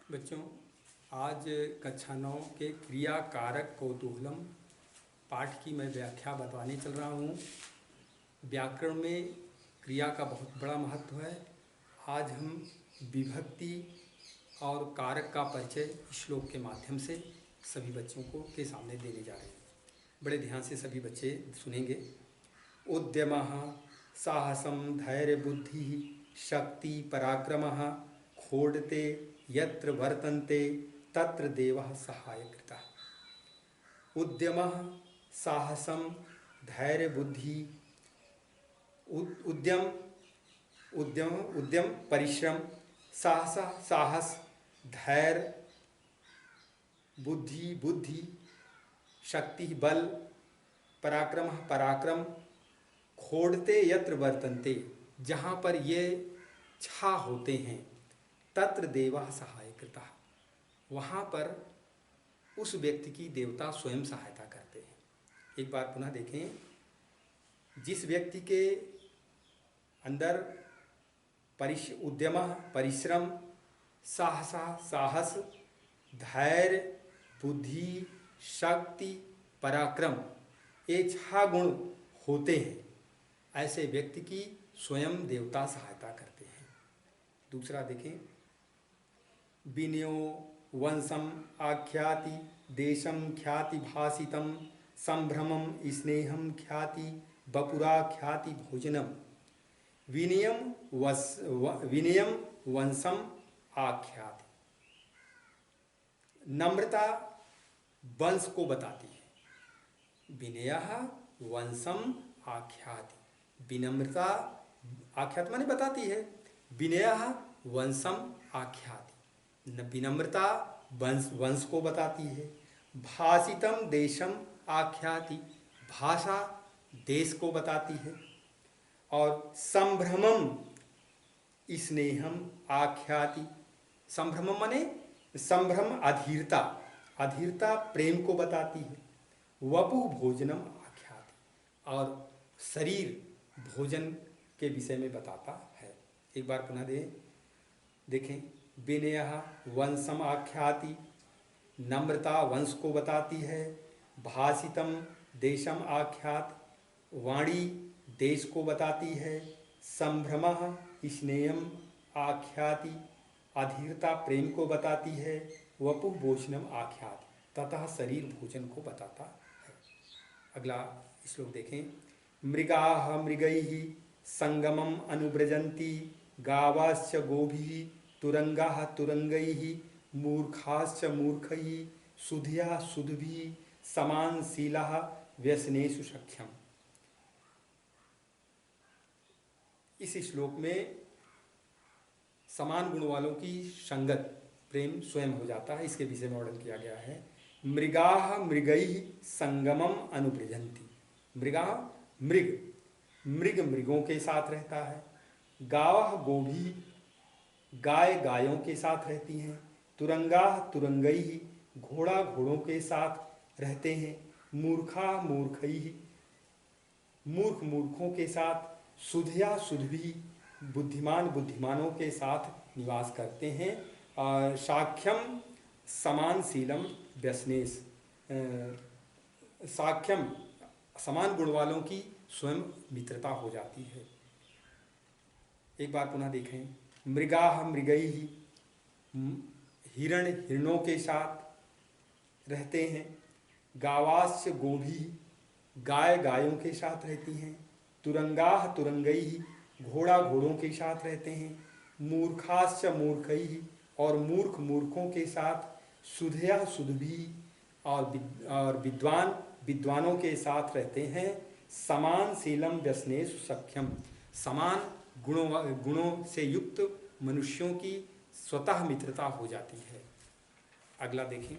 बच्चों, आज कक्षा 9 के क्रिया कारक कौतूहलम पाठ की मैं व्याख्या बताने चल रहा हूँ। व्याकरण में क्रिया का बहुत बड़ा महत्व है। आज हम विभक्ति और कारक का परिचय श्लोक के माध्यम से सभी बच्चों को के सामने देने जा रहे हैं। बड़े ध्यान से सभी बच्चे सुनेंगे। उद्यमः साहसं धैर्य बुद्धि शक्ति पराक्रमः खोडते यत्र वर्तन्ते तत्र देवः सहायकृतः। उद्यमः साहसं धैर्य बुद्धि उद्यम उद्यम उद्यम परिश्रम साहस धैर्य बुद्धि शक्ति बल पराक्रम पराक्रम खोडते यत्र वर्तन्ते जहाँ पर ये छा होते हैं तत्र देवा सहायकृतः वहाँ पर उस व्यक्ति की देवता स्वयं सहायता करते हैं। एक बार पुनः देखें, जिस व्यक्ति के अंदर उद्यम परिश्रम साहस धैर्य बुद्धि शक्ति पराक्रम ये 6 गुण होते हैं, ऐसे व्यक्ति की स्वयं देवता सहायता करते हैं। दूसरा देखें, विनयो वंशम आख्याति देशम ख्याति भासितम संभ्रमम स्नेहम ख्याति बपुरा ख्याति भोजनम। विनयम वंशम आख्याति, नम्रता वंश को बताती है। विनयः वंशम आख्याति, विनम्रता आख्यात माने बताती है। विनयः वंशम आख्याति, विनम्रता वंश को बताती है। भाषितम देशम आख्याति, भाषा देश को बताती है। और संभ्रमम स्नेहम आख्याति, संभ्रमम माने संभ्रम अधीरता प्रेम को बताती है। वपु भोजनम आख्याति, और शरीर भोजन के विषय में बताता है। एक बार पुनः देखें, विनयः वंशम आख्याति, नम्रता वंश को बताती है। भाषितम देशम आख्याति, वाणी देश को बताती है। संभ्रमः स्नेहम आख्याति, अधीरता प्रेम को बताती है। वपु भोजनम आख्याति, ततः शरीर भोजन को बताता है। अगला श्लोक देखें, मृगाः मृगैः संगमम अनुव्रजन्ति गावाश्च गोभिः तुरंगाः तुरंगैः मूर्खाश्च मूर्खैः सुधियः सुधभिः समानशीलाः व्यसनेषु सख्यम। इस श्लोक में समान गुण वालों की संगत प्रेम स्वयं हो जाता है, इसके विषय में वर्णन किया गया है। मृगाः मृगैः संगमम अनुव्रजन्ति, मृग मृगों के साथ रहता है। गावः गोभी गाय गायों के साथ रहती हैं। तुरंगाः तुरंगैः घोड़ा घोड़ों के साथ रहते हैं। मूर्खा मूर्खैः मूर्ख मूर्खों के साथ। सुधिया सुधभी बुद्धिमान बुद्धिमानों के साथ निवास करते हैं। और साख्यम समानशीलम व्यसनेश, साख्यम समान गुण वालों की स्वयं मित्रता हो जाती है। एक बार पुनः देखें, मृगाः मृगैः हिरण हिरणों के साथ रहते हैं। गावाश्च गोभी गाय गायों के साथ रहती हैं। तुरंगाः तुरंगैः घोड़ा घोड़ों के साथ रहते हैं। मूर्खाश्च मूर्खैः और मूर्ख मूर्खों के साथ। सुधया सुधभी और विद्वान विद्वानों के साथ रहते हैं। समानशीलम व्यसनेषु सख्यम, समान गुणों से युक्त मनुष्यों की स्वतः मित्रता हो जाती है। अगला देखें,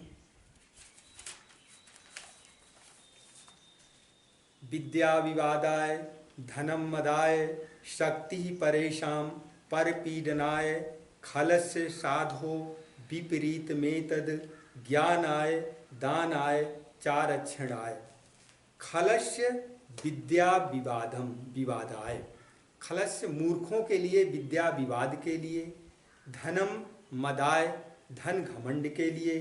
विद्या विवादाय धनम मदाय शक्ति परेशान परपीडनाय खलस्य साधो विपरीत मेतद ज्ञानाय दानाय चारक्षणाय। खलस्य विद्या विवादाय, खलस्य मूर्खों के लिए, विद्या विवाद के लिए। धनम मदाय धन घमंड के लिए,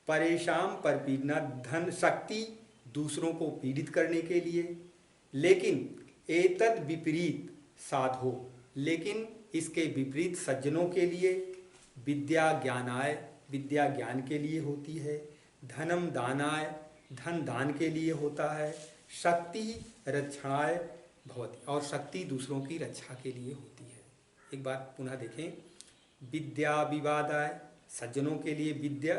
परेशान परपीडना धन शक्ति दूसरों को पीड़ित करने के लिए, लेकिन एतद विपरीत साधो, लेकिन इसके विपरीत सज्जनों के लिए, विद्या ज्ञानाय, विद्या ज्ञान के लिए होती है, धनम दानाय, धन दान के लिए होता है, शक्ति रक्षणाय भवति, और शक्ति दूसरों की रक्षा के लिए होती है। एक बार पुनः देखें, विद्या विवादाय, सज्जनों के लिए विद्या,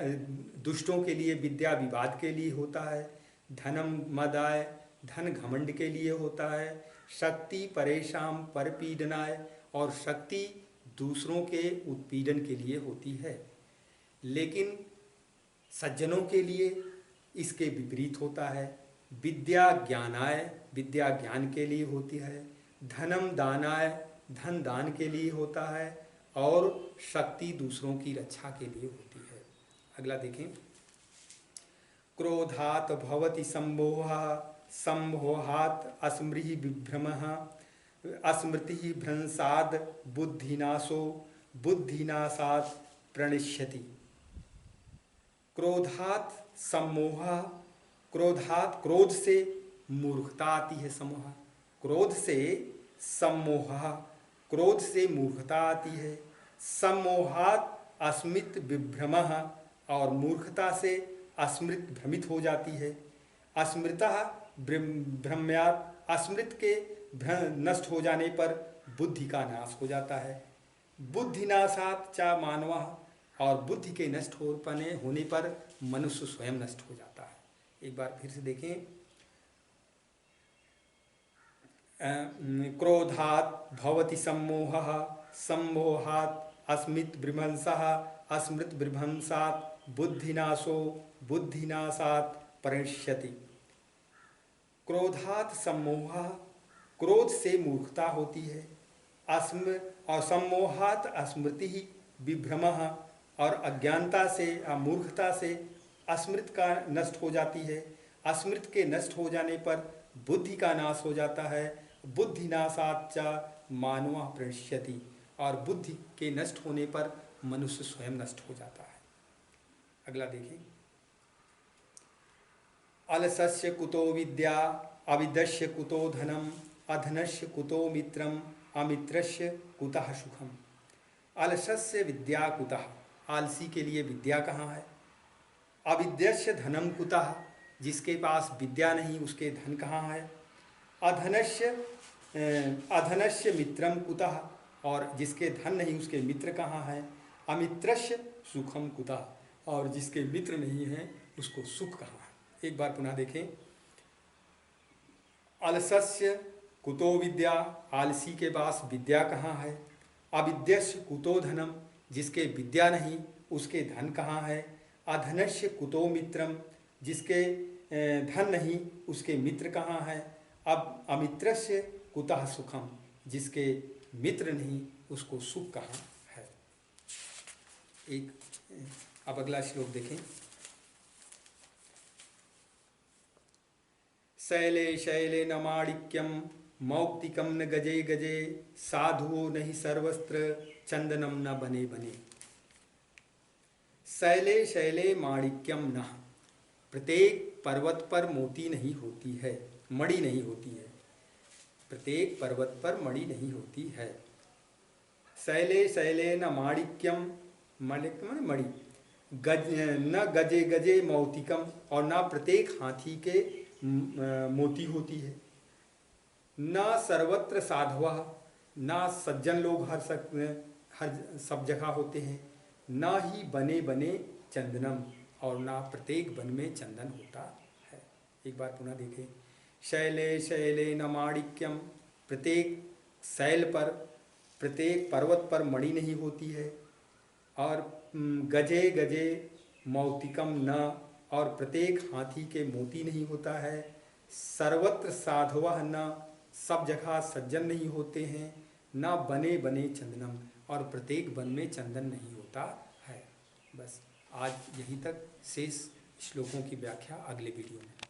दुष्टों के लिए विद्या विवाद के लिए होता है, धनम मदाय, धन घमंड के लिए होता है, शक्ति परेशान परपीडनाय, और शक्ति दूसरों के उत्पीड़न के लिए होती है, लेकिन सज्जनों के लिए इसके विपरीत होता है, विद्या ज्ञानाय, विद्या ज्ञान के लिए होती है, धनम दानाय, धन दान के लिए होता है, और शक्ति दूसरों की रक्षा के लिए होती है। अगला देखें, क्रोधात भवति सम्मोहः, सम्मोहात् अस्मृतिः विभ्रमः, अस्मृतिः भ्रंशाद् बुद्धिनाशो, बुद्धिनाशात् प्रणश्यति। क्रोधात सम्मोह, क्रोधात क्रोध से मूर्खता आती है, समोह, क्रोध से सम्मोह, क्रोध से मूर्खता आती है, सम्मोहात अस्मित विभ्रमः, और मूर्खता से अस्मृत भ्रमित हो जाती है, अस्मृतः भ्रम्यात्, अस्मृत के नष्ट हो जाने पर बुद्धि का नाश हो जाता है, बुद्धिनाशात् च मानवः, और बुद्धि के नष्ट होने पर मनुष्य स्वयं नष्ट हो जाता है। एक बार फिर से देखें, क्रोधात् भवति सम्मोहः, सम्मोहात् अस्मित् विभ्रंशः, अस्मृत विभ्रंशात् बुद्धिनाशो, बुद्धिनाशात् प्रणश्यति। क्रोधात् सम्मोहः, क्रोध से मूर्खता होती है, और सम्मोहात् स्मृति विभ्रमः, और अज्ञानता से मूर्खता से अस्मृत का नष्ट हो जाती है, अस्मृत के नष्ट हो जाने पर बुद्धि का नाश हो जाता है, बुद्धिनाशात् च मानवः प्रणश्यति, और बुद्धि के नष्ट होने पर मनुष्य स्वयं नष्ट हो जाता है। अगला देखें, अलसस्य कुतो विद्या, अविद्यस्य कुतो धनम, अधनस्य कुतो मित्रम, अमित्रस्य कुतः सुखम। अलसस्य विद्या कुतः, आलसी के लिए विद्या कहाँ है, अविद्यस्य धनम कुतः, जिसके पास विद्या नहीं उसके धन कहाँ है, अधनस्य मित्रम कुतः, और जिसके धन नहीं उसके मित्र कहाँ है, अमित्रस्य सुखम कुतः, और जिसके मित्र नहीं है उसको सुख कहाँ है। एक बार पुनः देखें, अलसस्य कुतो विद्या, आलसी के पास विद्या कहाँ है, अविद्यस्य कुतो धनम, जिसके विद्या नहीं उसके धन कहाँ है, अधनस्य कुतो मित्रम, जिसके धन नहीं उसके मित्र कहाँ है, अब अमित्रस्य कुतः सुखम, जिसके मित्र नहीं उसको सुख कहाँ है। एक अब अगला श्लोक देखें, शैले शैले न माणिक्यम, मौक्तिकम न गजे गजे, साधुओ नहीं सर्वस्त्र, चंदनम न बने बने। शैले शैले माणिक्यम न, प्रत्येक पर्वत पर मोती नहीं होती है, मणि नहीं होती है, प्रत्येक पर्वत पर मणि नहीं होती है। शैले शैले न माणिक्यम, माणिक्यम मणि, गज न गजे गजे मौतिकम, और न प्रत्येक हाथी के मोती होती है, न सर्वत्र साधवः, न सज्जन लोग हर सब जगह होते हैं, न ही बने बने चंदनम, और न प्रत्येक वन में चंदन होता है। एक बार पुनः देखें, शैले शैले न माणिक्यम, प्रत्येक शैल पर प्रत्येक पर्वत पर मणि नहीं होती है, और गजे गजे मौतिकम न, और प्रत्येक हाथी के मोती नहीं होता है, सर्वत्र साधवः न, सब जगह सज्जन नहीं होते हैं, न बने बने चंदनम, और प्रत्येक वन में चंदन नहीं होता है। बस आज यहीं तक, शेष श्लोकों की व्याख्या अगले वीडियो में।